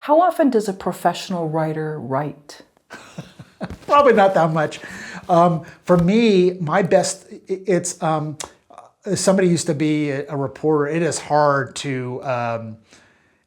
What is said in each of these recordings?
How often does a professional writer write? Probably not that much. For me, my best, somebody used to be a reporter. It is hard to,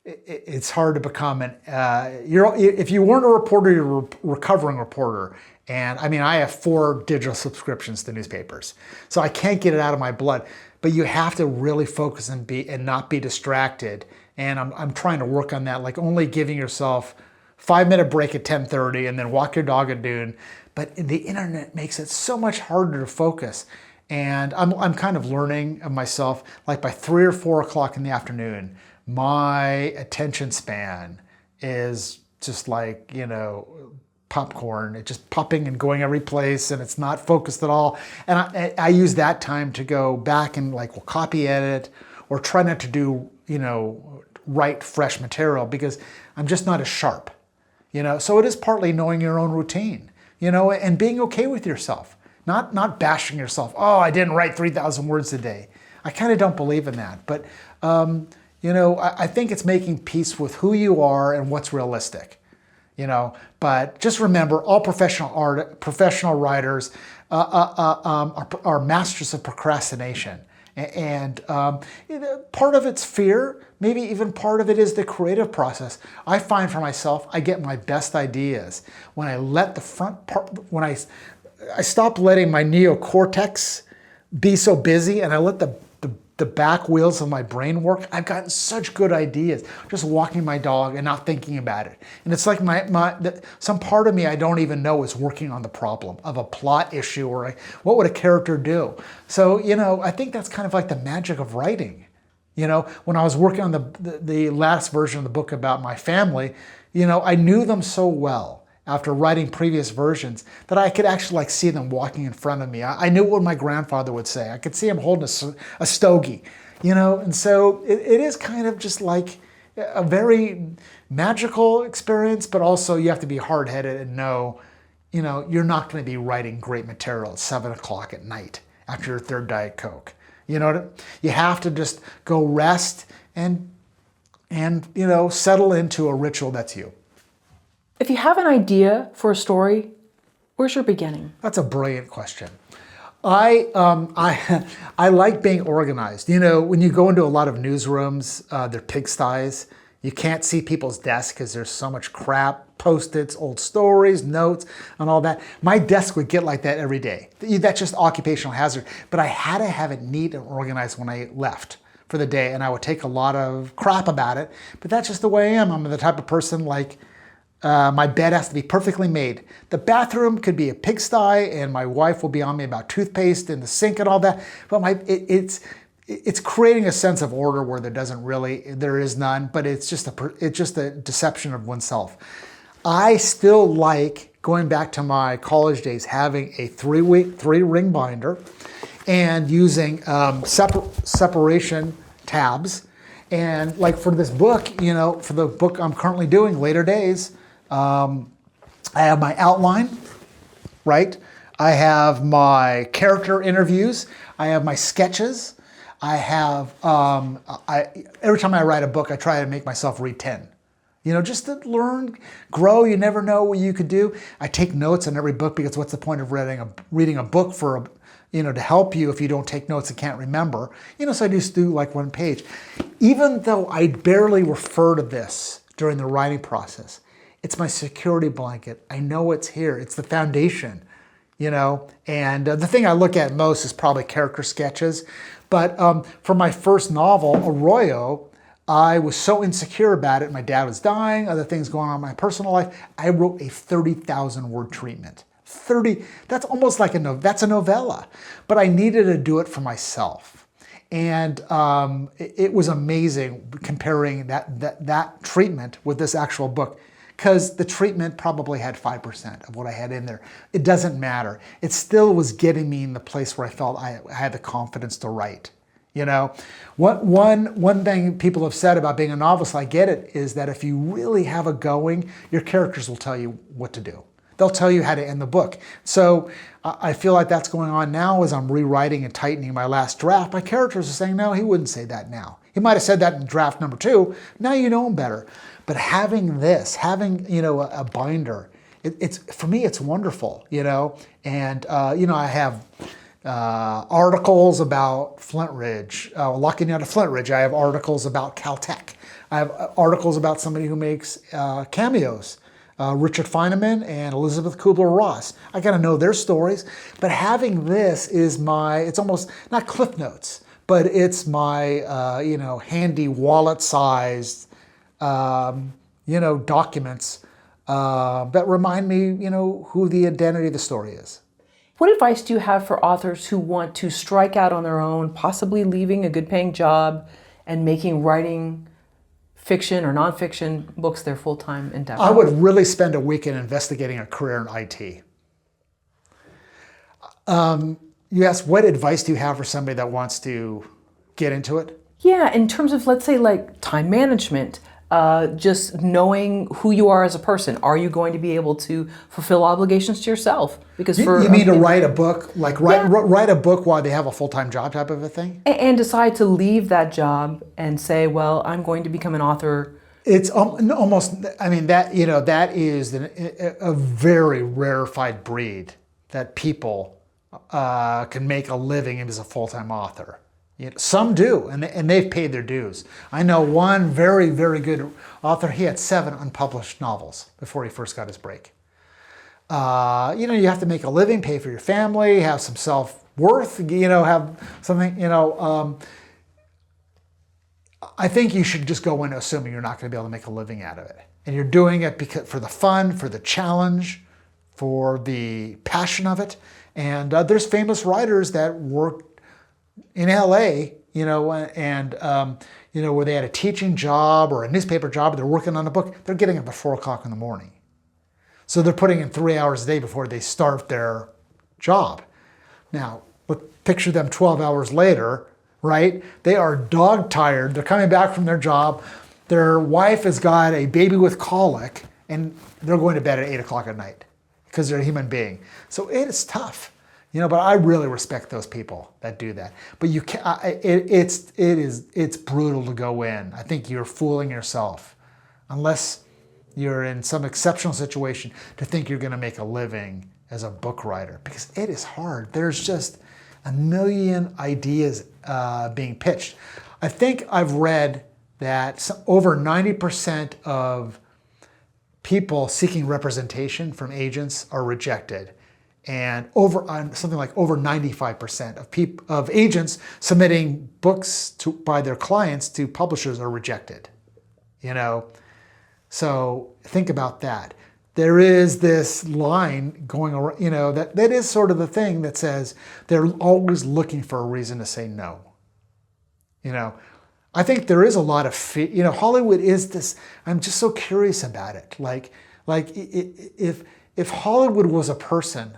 it's hard to become if you weren't a reporter, you're a recovering reporter. And I mean, I have 4 digital subscriptions to newspapers, so I can't get it out of my blood. But you have to really focus and not be distracted. And I'm trying to work on that, like only giving yourself 5-minute break at 10:30 and then walk your dog at noon. But the internet makes it so much harder to focus. And I'm kind of learning of myself, like by 3 or 4 o'clock in the afternoon, my attention span is just like, popcorn. It's just popping and going every place, and it's not focused at all. And I use that time to go back and copy edit or try not to do, write fresh material because I'm just not as sharp. So it is partly knowing your own routine, and being okay with yourself, not bashing yourself. Oh, I didn't write 3,000 words a day. I kind of don't believe in that. But, I think it's making peace with who you are and what's realistic. But just remember, all professional writers are masters of procrastination. And part of it's fear, maybe even part of it is the creative process. I find for myself, I get my best ideas when I let the front part, when I stop letting my neocortex be so busy and I let the back wheels of my brain work. I've gotten such good ideas just walking my dog and not thinking about it. And it's like some part of me I don't even know is working on the problem of a plot issue or what would a character do. So, I think that's kind of like the magic of writing. When I was working on the last version of the book about my family, I knew them so well after writing previous versions that I could actually see them walking in front of me. I knew what my grandfather would say. I could see him holding a stogie, and so it is kind of just like a very magical experience, but also you have to be hard-headed and know, you're not going to be writing great material at 7 o'clock at night after your 3rd Diet Coke. You have to just go rest and settle into a ritual that's you. If you have an idea for a story, where's your beginning? That's a brilliant question. I like being organized. When you go into a lot of newsrooms, they're pigsties. You can't see people's desks because there's so much crap, Post-its, old stories, notes, and all that. My desk would get like that every day. That's just occupational hazard. But I had to have it neat and organized when I left for the day, and I would take a lot of crap about it. But that's just the way I am. I'm the type of person my bed has to be perfectly made. The bathroom could be a pigsty, and my wife will be on me about toothpaste in the sink and all that. But it's creating a sense of order where there is none. But it's just a deception of oneself. I still like going back to my college days, having a 3-ring binder, and using separation tabs. And like for this book, for the book I'm currently doing, Later Days. I have my outline, right? I have my character interviews. I have my sketches. I have, every time I write a book, I try to make myself read 10. Just to learn, grow. You never know what you could do. I take notes on every book because what's the point of reading a book to help you if you don't take notes and can't remember? So I just do like 1 page. Even though I barely refer to this during the writing process, it's my security blanket. I know it's here. It's the foundation, And the thing I look at most is probably character sketches. But for my first novel, Arroyo, I was so insecure about it. My dad was dying, other things going on in my personal life. I wrote a 30,000 word treatment. 30, that's almost like that's a novella. But I needed to do it for myself. And it was amazing comparing that treatment with this actual book. Because the treatment probably had 5% of what I had in there. It doesn't matter. It still was getting me in the place where I felt I had the confidence to write. One thing people have said about being a novelist, I get it, is that if you really have a going, your characters will tell you what to do. They'll tell you how to end the book. So I feel like that's going on now as I'm rewriting and tightening my last draft. My characters are saying, no, he wouldn't say that now. He might have said that in draft number 2. Now you know him better. But having this, having, a binder, it's for me, it's wonderful, and, I have articles about Flint Ridge, locking out of Flint Ridge. I have articles about Caltech. I have articles about somebody who makes cameos, Richard Feynman and Elizabeth Kubler-Ross. I got to know their stories. But having this is it's almost not Cliff Notes, but it's my, handy wallet-sized, documents that remind me, who the identity of the story is. What advice do you have for authors who want to strike out on their own, possibly leaving a good-paying job and making writing fiction or nonfiction books their full-time endeavor? I would really spend a weekend investigating a career in IT. You asked, what advice do you have for somebody that wants to get into it? Yeah, in terms of, let's say, like time management, just knowing who you are as a person. Are you going to be able to fulfill obligations to yourself? Because you mean to write a book, like write a book while they have a full-time job type of a thing? And decide to leave that job and say, well, I'm going to become an author. It's almost, that is a very rarefied breed that people can make a living as a full-time author. Some do, and they've paid their dues. I know one very, very good author. He had 7 unpublished novels before he first got his break. You have to make a living, pay for your family, have some self-worth, have something, I think you should just go in assuming you're not going to be able to make a living out of it. And you're doing it for the fun, for the challenge, for the passion of it. And there's famous writers that work in L.A., where they had a teaching job or a newspaper job, they're working on a book, they're getting up at 4 o'clock in the morning. So they're putting in 3 hours a day before they start their job. Now, picture them 12 hours later, right? They are dog tired, they're coming back from their job, their wife has got a baby with colic, and they're going to bed at 8 o'clock at night because they're a human being. So it is tough. But I really respect those people that do that. But you can, it's brutal to go in. I think you're fooling yourself, unless you're in some exceptional situation, to think you're going to make a living as a book writer, because it is hard. There's just a million ideas being pitched. I think I've read that over 90% of people seeking representation from agents are rejected. And something like over 95% of agents submitting books by their clients to publishers are rejected. So think about that. There is this line going around, that is sort of the thing that says they're always looking for a reason to say no. I think there is a lot of fear. Hollywood is this. I'm just so curious about it. If Hollywood was a person,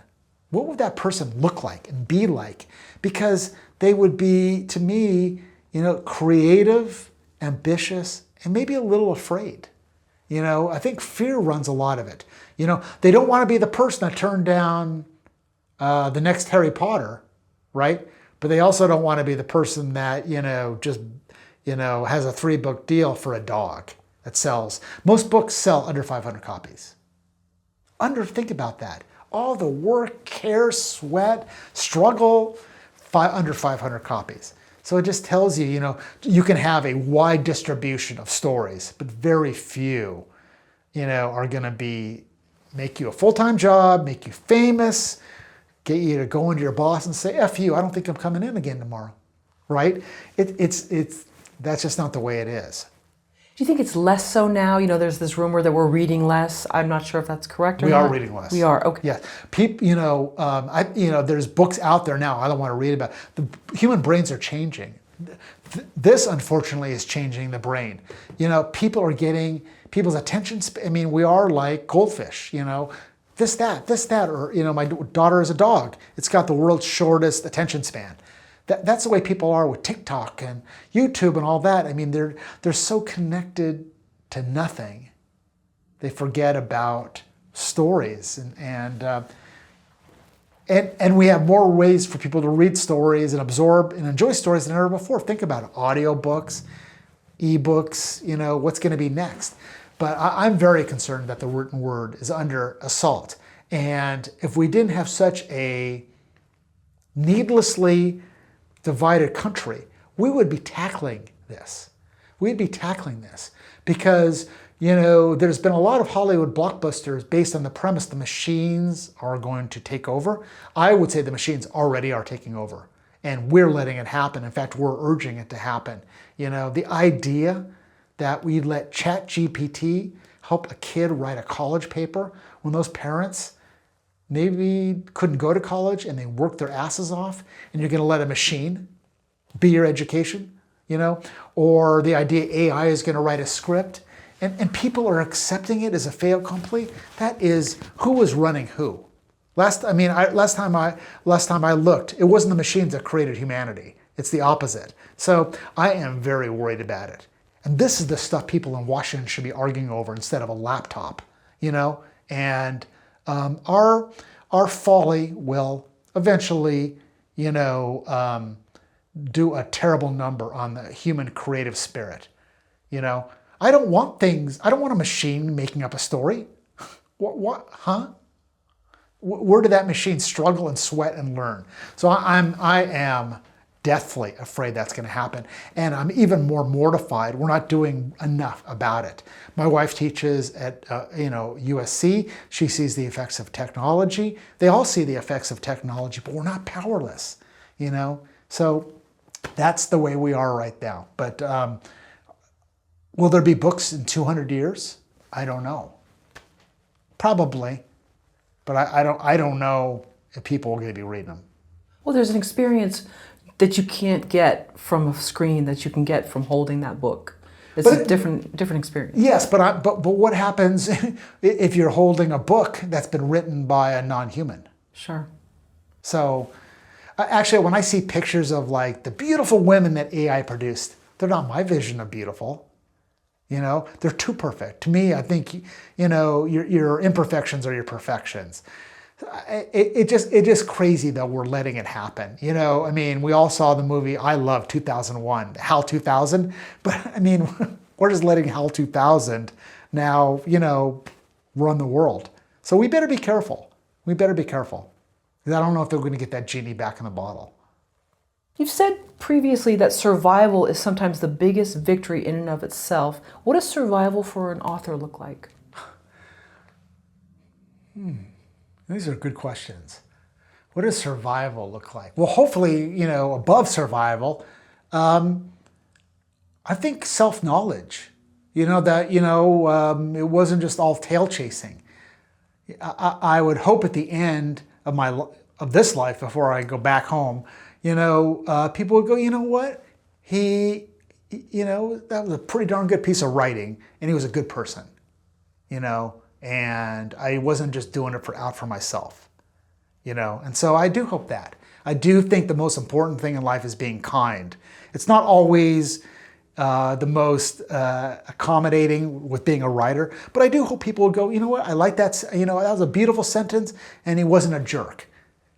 what would that person look like and be like? Because they would be, to me, creative, ambitious, and maybe a little afraid. I think fear runs a lot of it. They don't want to be the person that turned down the next Harry Potter, right? But they also don't want to be the person that, just, has a 3-book deal for a dog that sells. Most books sell under 500 copies. Think about that. All the work, care, sweat, struggle, under 500 copies. So it just tells you, you can have a wide distribution of stories, but very few, are going to make you a full-time job, make you famous, get you to go into your boss and say, F you, I don't think I'm coming in again tomorrow, right? That's just not the way it is. Do you think it's less so now? There's this rumor that we're reading less. I'm not sure if that's correct or not. We are reading less. We are, okay. Yeah. People, there's books out there now I don't want to read about. The human brains are changing. This, unfortunately, is changing the brain. People are getting people's attention. We are like goldfish, this, that, or, my daughter is a dog. It's got the world's shortest attention span. That's the way people are with TikTok and YouTube and all that. They're so connected to nothing. They forget about stories and we have more ways for people to read stories and absorb and enjoy stories than ever before. Think about it. Audiobooks, ebooks, what's going to be next. But I'm very concerned that the written word is under assault. And if we didn't have such a needlessly divided country, we would be tackling this. We'd be tackling this because, there's been a lot of Hollywood blockbusters based on the premise the machines are going to take over. I would say the machines already are taking over, and we're letting it happen. In fact, we're urging it to happen. The idea that we let ChatGPT help a kid write a college paper when those parents maybe couldn't go to college and they worked their asses off, and you're going to let a machine be your education, or the idea AI is going to write a script, and people are accepting it as a fait accompli. That is who was running who. Last time I looked, it wasn't the machines that created humanity. It's the opposite. So I am very worried about it. And this is the stuff people in Washington should be arguing over instead of a laptop, And our folly will eventually, do a terrible number on the human creative spirit. I don't want a machine making up a story. What, huh? Where did that machine struggle and sweat and learn? So I am deathly afraid that's going to happen. And I'm even more mortified. We're not doing enough about it. My wife teaches at USC. She sees the effects of technology. They all see the effects of technology, but we're not powerless, So that's the way we are right now. But will there be books in 200 years? I don't know. Probably. But I don't know if people are going to be reading them. Well, there's an experience that you can't get from a screen that you can get from holding that book. It's a different experience. Yes, but what happens if you're holding a book that's been written by a non-human? Sure. So, actually, when I see pictures of like the beautiful women that AI produced, they're not my vision of beautiful. They're too perfect. To me, I think, your imperfections are your perfections. It just crazy that we're letting it happen. We all saw the movie I Love 2001, HAL 2000, but we're just letting HAL 2000 now, run the world. So we better be careful. Because I don't know if they're going to get that genie back in the bottle. You've said previously that survival is sometimes the biggest victory in and of itself. What does survival for an author look like? These are good questions. What does survival look like? Well, hopefully, above survival, I think self-knowledge. It wasn't just all tail chasing. I would hope at the end of this life, before I go back home, people would go, what? That was a pretty darn good piece of writing, and he was a good person, and I wasn't just doing it for myself, and so I do hope that. I do think the most important thing in life is being kind. It's not always the most accommodating with being a writer, but I do hope people will go, what, I like that, that was a beautiful sentence, and he wasn't a jerk.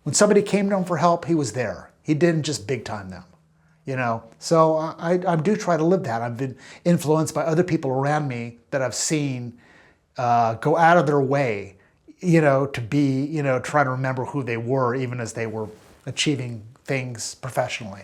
When somebody came to him for help, he was there. He didn't just big time them, So I do try to live that. I've been influenced by other people around me that I've seen go out of their way, to be, try to remember who they were, even as they were achieving things professionally.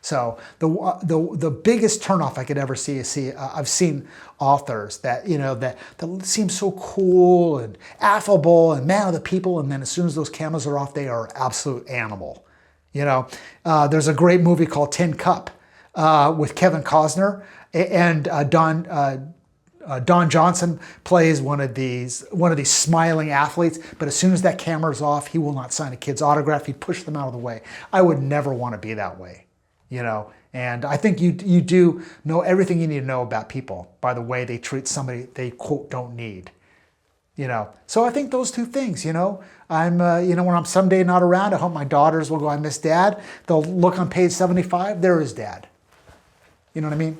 So the biggest turnoff I could ever see is I've seen authors that that seem so cool and affable and man of the people, and then as soon as those cameras are off, they are absolute animal. There's a great movie called Tin Cup with Kevin Costner, and Don Johnson plays one of these smiling athletes, but as soon as that camera's off, he will not sign a kid's autograph. He'd push them out of the way. I would never want to be that way. And I think you do know everything you need to know about people by the way they treat somebody they, quote, don't need. So I think those two things, I'm, when I'm someday not around, I hope my daughters will go, I miss Dad. They'll look on page 75, there is Dad. You know what I mean?